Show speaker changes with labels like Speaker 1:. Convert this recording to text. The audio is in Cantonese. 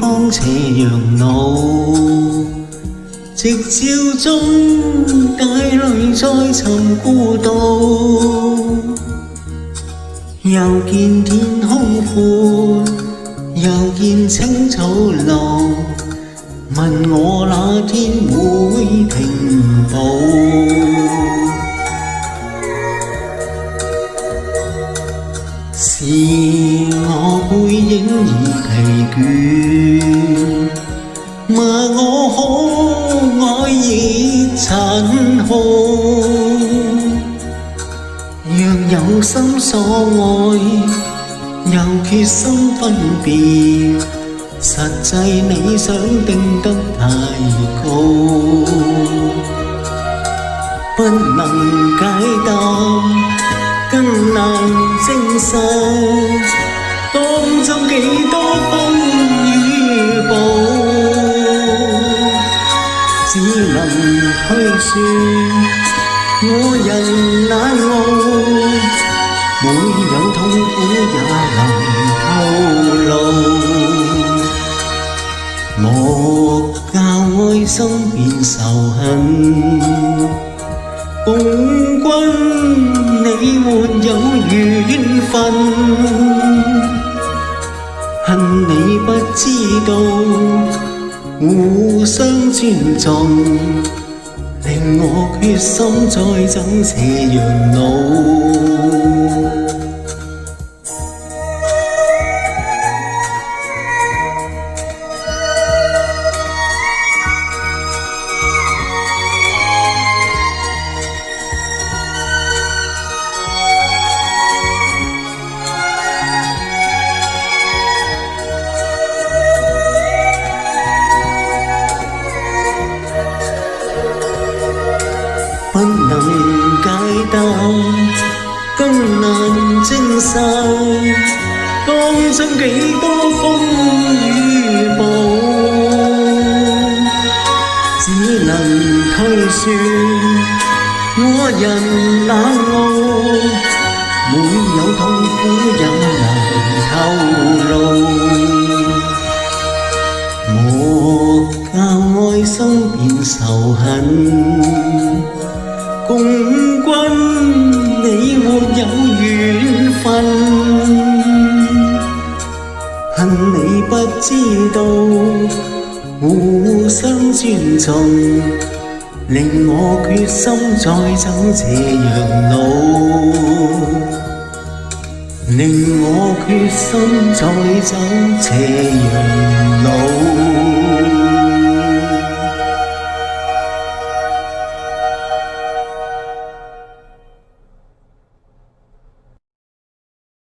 Speaker 1: 方斜陽路，夕照中帶淚再尋孤島。又見天空闊，又見青草綠，問我那天會停步？是我背影已疲倦，罵我可愛亦殘酷。若有心所愛，又決心分別，實際理想定得太高，不能解答，更難證實，當中幾多風雨暴，只能推算。我人難熬，每有痛苦也能透露。莫教愛心變仇恨，共君你沒有緣分，恨你不知道互相尊重，令我決心再走斜陽路。不能解答，更難證實，當中幾多風雨暴，只能推算。我人冷傲，每有痛苦也能透露。莫教愛心變仇恨，共君你沒有緣分，恨你不知道互相尊重，令我決心再走斜陽路，令我決心再走斜陽路。